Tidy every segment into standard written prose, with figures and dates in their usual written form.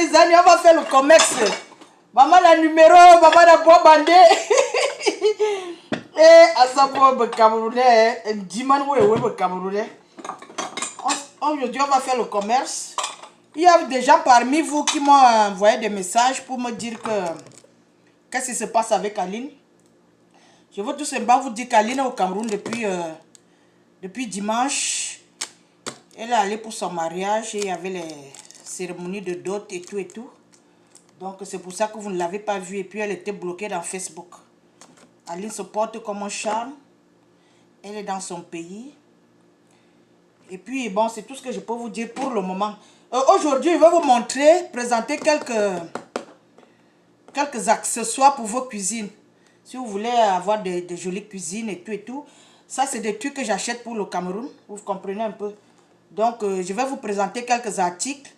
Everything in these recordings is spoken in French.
Zani, on va faire le commerce. Maman la numéro, maman la bois bandé. Et à sa bois camerounais, Diman ouais camerounais. Aujourd'hui, on va faire le commerce. Il y a des gens parmi vous qui m'ont envoyé des messages pour me dire que qu'est-ce qui se passe avec Aline. Je veux tout simplement vous dire qu'Aline est au Cameroun depuis dimanche. Elle est allée pour son mariage et il y avait les cérémonies de dot et tout. Donc c'est pour ça que vous ne l'avez pas vue et puis elle était bloquée dans Facebook. Aline se porte comme un charme. Elle est dans son pays. Et puis bon, c'est tout ce que je peux vous dire pour le moment. Aujourd'hui, je vais vous montrer, présenter quelques accessoires pour vos cuisines. Si vous voulez avoir des jolies cuisines et tout. Ça, c'est des trucs que j'achète pour le Cameroun. Vous comprenez un peu. Donc, je vais vous présenter quelques articles.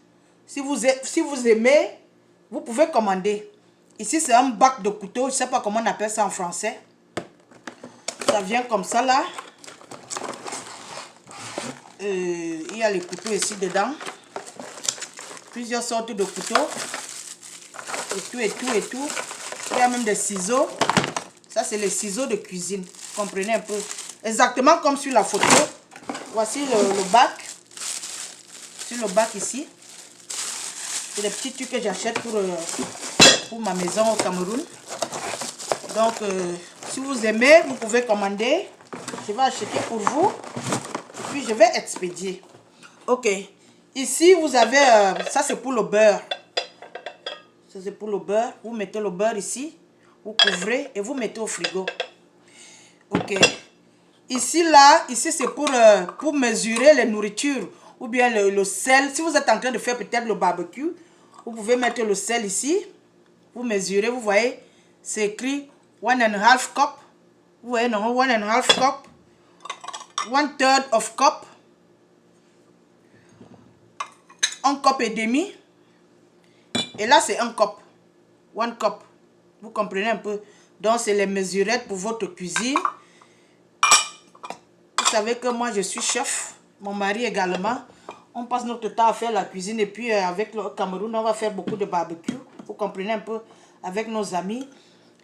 Si vous aimez, vous pouvez commander. Ici, c'est un bac de couteau. Je ne sais pas comment on appelle ça en français. Ça vient comme ça, là. Il y a les couteaux ici dedans. Plusieurs sortes de couteaux. Et tout. Il y a même des ciseaux. Ça, c'est les ciseaux de cuisine. Vous comprenez un peu. Exactement comme sur la photo. Voici le bac. Sur le bac ici. C'est des petits trucs que j'achète pour ma maison au Cameroun. Donc, si vous aimez, vous pouvez commander. Je vais acheter pour vous. Et puis, je vais expédier. Ok. Ici, vous avez... ça, c'est pour le beurre. Ça, c'est pour le beurre. Vous mettez le beurre ici. Vous couvrez et vous mettez au frigo. Ok. Ici, c'est pour mesurer les nourritures. Ou bien le sel. Si vous êtes en train de faire peut-être le barbecue, vous pouvez mettre le sel ici. Vous mesurez, vous voyez. C'est écrit 1.5 cup. Vous voyez, non, 1.5 cup. 1/3 of cup. 1 cup et demi. Et là, c'est 1 cup. 1 cup. Vous comprenez un peu. Donc, c'est les mesurettes pour votre cuisine. Vous savez que moi, je suis chef. Mon mari également. On passe notre temps à faire la cuisine. Et puis, avec le Cameroun, on va faire beaucoup de barbecue. Vous comprenez un peu. Avec nos amis.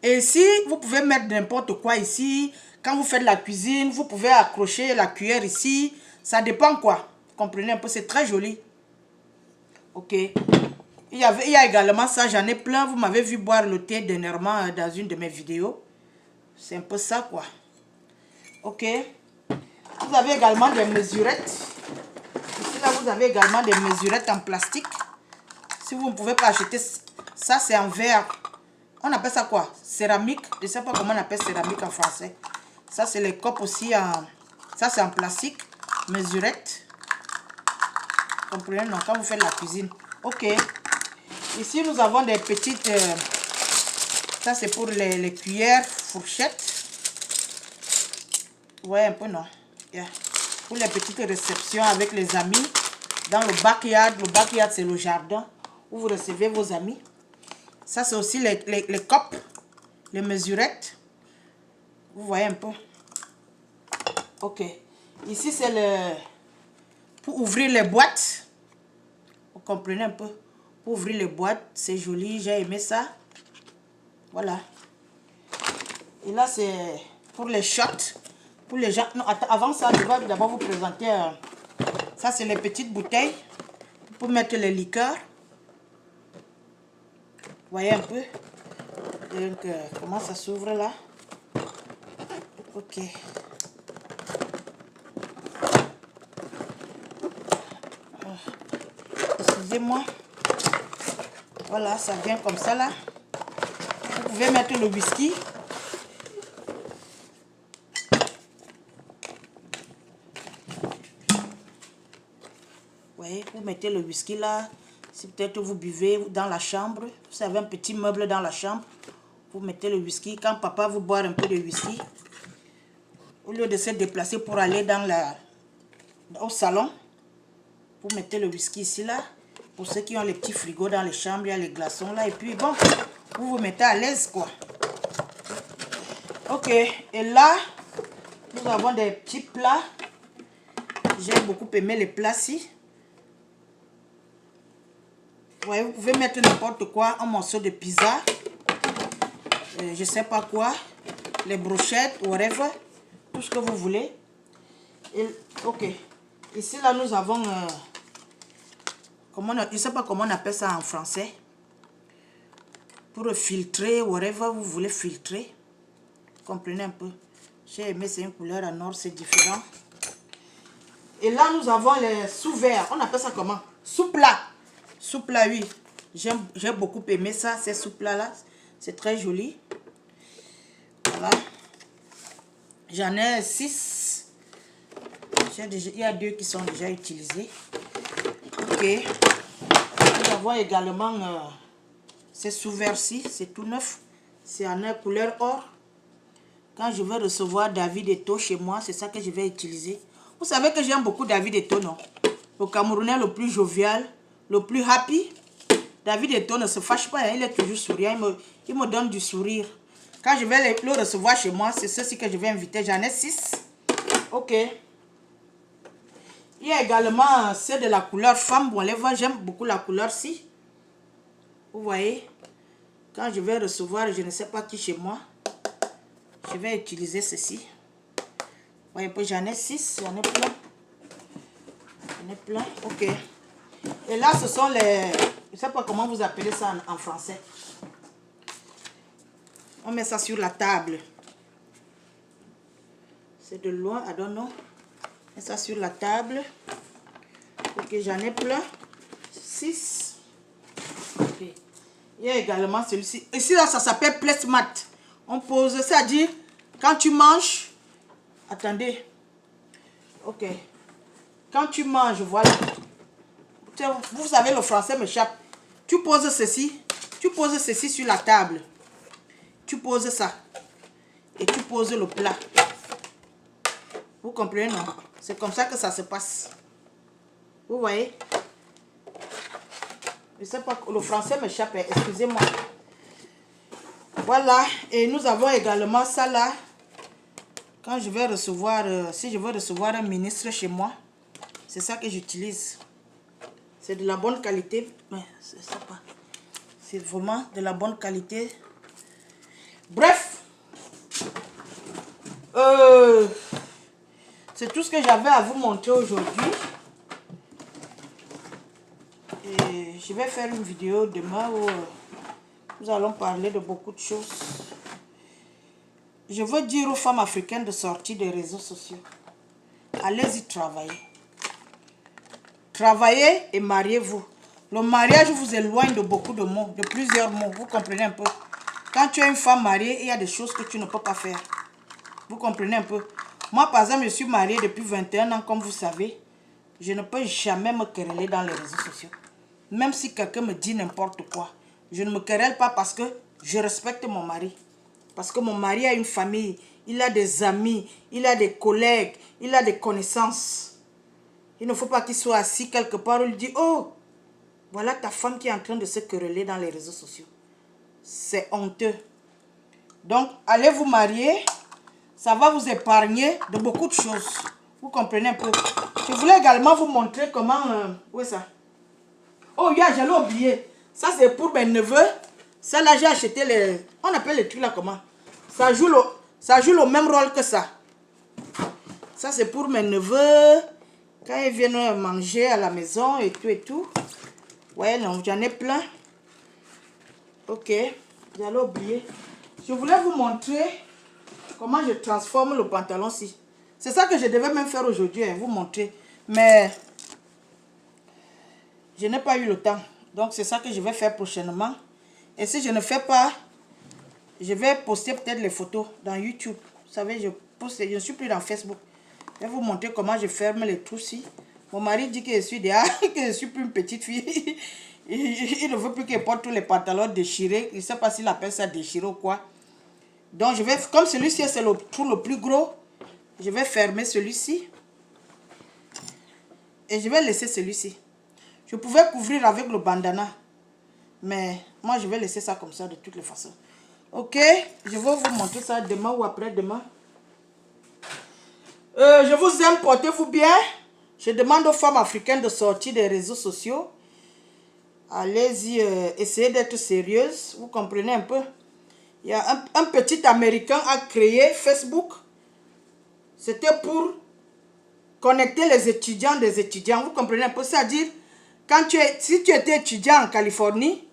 Et ici, vous pouvez mettre n'importe quoi ici. Quand vous faites la cuisine, vous pouvez accrocher la cuillère ici. Ça dépend quoi. Vous comprenez un peu. C'est très joli. Ok. Il y a également ça. J'en ai plein. Vous m'avez vu boire le thé dernièrement dans une de mes vidéos. C'est un peu ça quoi. Ok. Vous avez également des mesurettes. Ici, là, vous avez également des mesurettes en plastique. Si vous ne pouvez pas acheter, ça, c'est en verre. On appelle ça quoi? Céramique. Je ne sais pas comment on appelle céramique en français. Ça, c'est les copes aussi en... Ça, c'est en plastique. Mesurette. Vous comprenez? Non, quand vous faites la cuisine. Ok. Ici, nous avons des petites... ça, c'est pour les cuillères, fourchettes. Ouais, un peu, non. Yeah. Pour les petites réceptions avec les amis. Dans le backyard. Le backyard, c'est le jardin où vous recevez vos amis. Ça, c'est aussi les copes. Les mesurettes. Vous voyez un peu. Ok. Ici, c'est le... pour ouvrir les boîtes. Vous comprenez un peu. Pour ouvrir les boîtes. C'est joli. J'ai aimé ça. Voilà. Et là, c'est pour les shots. Pour les gens... Non, avant ça, je vais d'abord vous présenter... ça, c'est les petites bouteilles. Pour mettre les liqueurs. Vous voyez un peu. Donc, comment ça s'ouvre là? Ok. Excusez-moi. Voilà, ça vient comme ça là. Vous pouvez mettre le whisky. Vous voyez, vous mettez le whisky là. Si peut-être vous buvez dans la chambre, vous avez un petit meuble dans la chambre, vous mettez le whisky. Quand papa vous boit un peu de whisky, au lieu de se déplacer pour aller au salon, vous mettez le whisky ici là. Pour ceux qui ont les petits frigos dans les chambres, il y a les glaçons là. Et puis bon, vous vous mettez à l'aise quoi. Ok, et là, nous avons des petits plats. J'ai beaucoup aimé les plats ci. voyez, vous pouvez mettre n'importe quoi, un morceau de pizza, je sais pas quoi, les brochettes, whatever, tout ce que vous voulez. Et, ok, ici là nous avons, je sais pas comment on appelle ça en français, pour filtrer, whatever vous voulez filtrer. Comprenez un peu. J'ai aimé, c'est une couleur en or, c'est différent. Et là, nous avons les sous-verts. On appelle ça comment? Sous-plat. Sous-plat, oui. J'ai beaucoup aimé ça, ces sous-plats-là. C'est très joli. Voilà. J'en ai 6. Il y a 2 qui sont déjà utilisés. Ok. Nous avons également ces sous-verts-ci. C'est tout neuf. C'est en couleur or. Quand je vais recevoir David Eto'o chez moi, c'est ça que je vais utiliser. Vous savez que j'aime beaucoup David Eto'o, non? Le Camerounais le plus jovial, le plus happy. David Eto'o ne se fâche pas, hein, il est toujours souriant, il me donne du sourire. Quand je vais le recevoir chez moi, c'est ceci que je vais inviter. J'en ai 6. Ok. Il y a également ceux de la couleur femme. Bon, les voix, j'aime beaucoup la couleur-ci. Vous voyez? Quand je vais recevoir, je ne sais pas qui chez moi, je vais utiliser ceci. Vous voyez, j'en ai 6, j'en ai plein. J'en ai plein, ok. Et là, ce sont les... Je ne sais pas comment vous appelez ça en français. On met ça sur la table. C'est de loin, I don't know. On met ça sur la table. Ok, j'en ai plein. 6. Ok. Il y a également celui-ci. Ici, là, ça s'appelle placemat. On pose, c'est-à-dire, quand tu manges... Attendez. Ok. Quand tu manges, voilà. Vous savez, le français m'échappe. Tu poses ceci. Tu poses ceci sur la table. Tu poses ça. Et tu poses le plat. Vous comprenez, non? C'est comme ça que ça se passe. Vous voyez? Je sais pas, le français m'échappe, excusez-moi. Voilà. Et nous avons également ça là. Quand je vais recevoir, si je veux recevoir un ministre chez moi, c'est ça que j'utilise. C'est de la bonne qualité, mais c'est ça pas. C'est vraiment de la bonne qualité. Bref, c'est tout ce que j'avais à vous montrer aujourd'hui. Et je vais faire une vidéo demain où nous allons parler de beaucoup de choses. Je veux dire aux femmes africaines de sortir des réseaux sociaux. Allez-y travailler. Travaillez et mariez-vous. Le mariage vous éloigne de beaucoup de mots, de plusieurs mots. Vous comprenez un peu? Quand tu es une femme mariée, il y a des choses que tu ne peux pas faire. Vous comprenez un peu? Moi, par exemple, je suis mariée depuis 21 ans, comme vous savez. Je ne peux jamais me quereller dans les réseaux sociaux. Même si quelqu'un me dit n'importe quoi. Je ne me querelle pas parce que je respecte mon mari. Parce que mon mari a une famille, il a des amis, il a des collègues, il a des connaissances. Il ne faut pas qu'il soit assis quelque part où il dit, oh, voilà ta femme qui est en train de se quereller dans les réseaux sociaux. C'est honteux. Donc, allez vous marier, ça va vous épargner de beaucoup de choses. Vous comprenez un peu? Je voulais également vous montrer comment... où est ça? Oh, yeah, j'allais oublier. Ça, c'est pour mes neveux. Ça, là, j'ai acheté les... On appelle les trucs là comment? Ça joue le même rôle que ça. Ça, c'est pour mes neveux. Quand ils viennent manger à la maison et tout et tout. Ouais, non, j'en ai plein. Ok, j'allais oublier. Je voulais vous montrer comment je transforme le pantalon-ci. C'est ça que je devais même faire aujourd'hui, hein, vous montrer. Mais je n'ai pas eu le temps. Donc, c'est ça que je vais faire prochainement. Et si je ne fais pas, je vais poster peut-être les photos dans YouTube. Vous savez, je ne suis plus dans Facebook. Je vais vous montrer comment je ferme les trous-ci. Mon mari dit que je suis dehors, que je ne suis plus une petite fille. Il ne veut plus qu'il porte tous les pantalons déchirés. Il ne sait pas s'il appelle ça déchiré ou quoi. Donc, je vais, comme celui-ci, c'est le trou le plus gros. Je vais fermer celui-ci. Et je vais laisser celui-ci. Je pouvais couvrir avec le bandana. Mais moi, je vais laisser ça comme ça de toutes les façons. Ok, je vais vous montrer ça demain ou après-demain. Je vous aime, portez-vous bien. Je demande aux femmes africaines de sortir des réseaux sociaux. Allez-y, essayez d'être sérieuse. Vous comprenez un peu? Il y a un petit Américain a créé Facebook. C'était pour connecter les étudiants des étudiants. Vous comprenez un peu? C'est-à-dire, si tu étais étudiant en Californie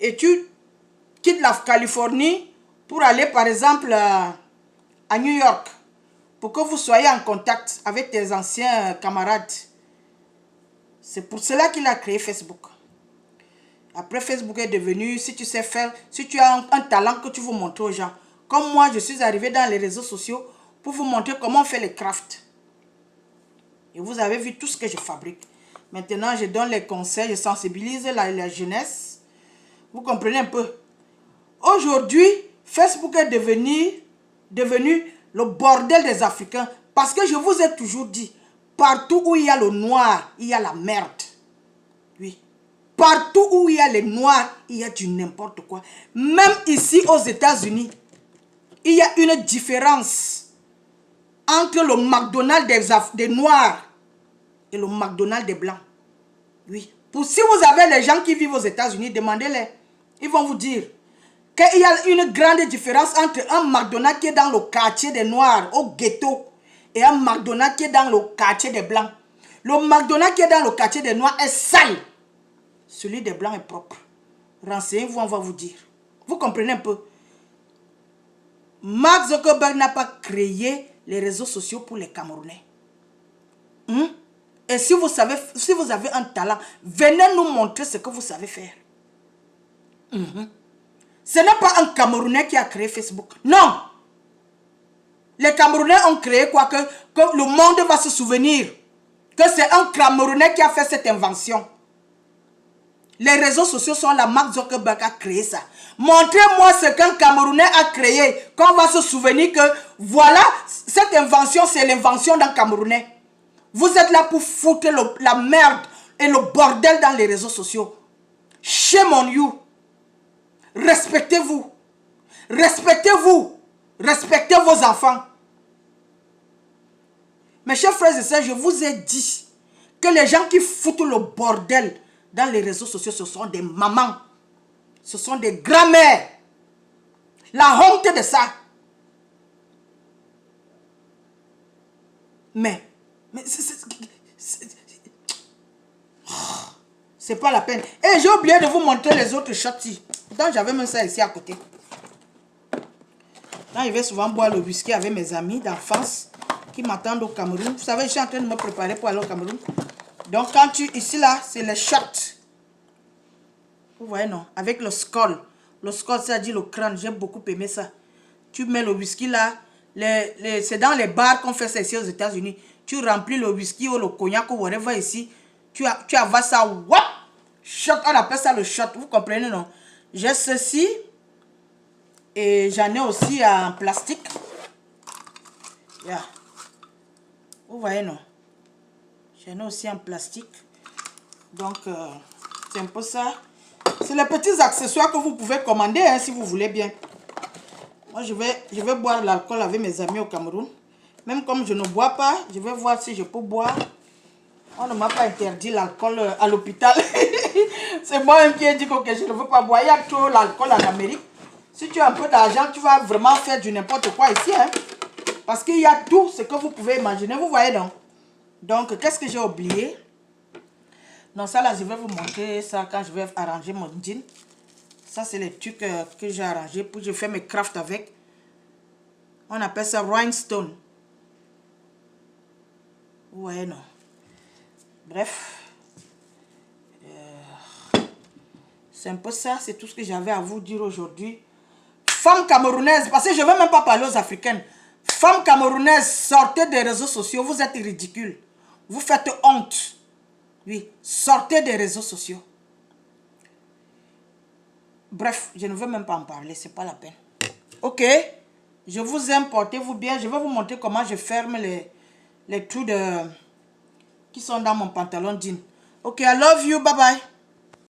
et tu quittes la Californie pour aller par exemple à New York, pour que vous soyez en contact avec tes anciens camarades. C'est pour cela qu'il a créé Facebook. Après, Facebook est devenu, si tu sais faire, si tu as un talent que tu veux montrer aux gens. Comme moi, je suis arrivé dans les réseaux sociaux pour vous montrer comment on fait les crafts. Et vous avez vu tout ce que je fabrique. Maintenant, je donne les conseils, je sensibilise la jeunesse. Vous comprenez un peu? Aujourd'hui, Facebook est devenu le bordel des Africains. Parce que je vous ai toujours dit, partout où il y a le noir, il y a la merde. Oui. Partout où il y a les noirs, il y a du n'importe quoi. Même ici aux États-Unis, il y a une différence entre le McDonald's des noirs et le McDonald's des blancs. Oui. Si vous avez les gens qui vivent aux États-Unis, demandez-les. Ils vont vous dire qu'il y a une grande différence entre un McDonald's qui est dans le quartier des noirs, au ghetto, et un McDonald's qui est dans le quartier des blancs. Le McDonald's qui est dans le quartier des noirs est sale. Celui des blancs est propre. Renseignez-vous, on va vous dire. Vous comprenez un peu? Mark Zuckerberg n'a pas créé les réseaux sociaux pour les Camerounais. Et si vous avez un talent, venez nous montrer ce que vous savez faire. Ce n'est pas un Camerounais qui a créé Facebook. Non. Les Camerounais ont créé quoi que le monde va se souvenir que c'est un Camerounais qui a fait cette invention. Les réseaux sociaux sont là, Mark Zuckerberg a créé ça. Montrez-moi ce qu'un Camerounais a créé, qu'on va se souvenir que voilà, cette invention, c'est l'invention d'un Camerounais. Vous êtes là pour foutre la merde et le bordel dans les réseaux sociaux. Shame on you. Respectez-vous. Respectez-vous. Respectez vos enfants. Mes chers frères et sœurs, je vous ai dit que les gens qui foutent le bordel dans les réseaux sociaux, ce sont des mamans. Ce sont des grand-mères. La honte de ça. Mais c'est pas la peine. Et j'ai oublié de vous montrer les autres shots. Donc j'avais même ça ici à côté. Là, je vais souvent boire le whisky avec mes amis d'enfance qui m'attendent au Cameroun. Vous savez, je suis en train de me préparer pour aller au Cameroun. Donc quand ici là, c'est les shots. Vous voyez non? Avec le skull. Le skull, c'est-à-dire le crâne. J'ai beaucoup aimé ça. Tu mets le whisky là. C'est dans les bars qu'on fait ça ici aux États-Unis. Tu remplis le whisky ou le cognac ou whatever ici. Tu avales ça. Wap! Shot, on appelle ça le shot. Vous comprenez non? J'ai ceci. Et j'en ai aussi en plastique. Yeah. Vous voyez non? J'en ai aussi en plastique. Donc, c'est un peu ça. C'est les petits accessoires que vous pouvez commander hein, si vous voulez bien. Moi, je vais boire l'alcool avec mes amis au Cameroun. Même comme je ne bois pas, je vais voir si je peux boire. On ne m'a pas interdit l'alcool à l'hôpital. C'est moi-même qui ai dit que je ne veux pas boire. Il y a trop l'alcool en Amérique. Si tu as un peu d'argent, tu vas vraiment faire du n'importe quoi ici. Hein? Parce qu'il y a tout ce que vous pouvez imaginer. Vous voyez donc. Donc, qu'est-ce que j'ai oublié? Non, ça là, je vais vous montrer ça quand je vais arranger mon jean. Ça, c'est les trucs que j'ai arrangés pour que je fais mes crafts avec. On appelle ça rhinestone. Vous voyez, non? Bref. C'est un peu ça, c'est tout ce que j'avais à vous dire aujourd'hui. Femmes camerounaises, parce que je ne vais même pas parler aux Africaines. Femmes camerounaises, sortez des réseaux sociaux, vous êtes ridicules. Vous faites honte. Oui, sortez des réseaux sociaux. Bref, je ne veux même pas en parler, c'est pas la peine. Ok, je vous aime, portez-vous bien. Je vais vous montrer comment je ferme les trous qui sont dans mon pantalon jean. Ok, I love you, bye bye.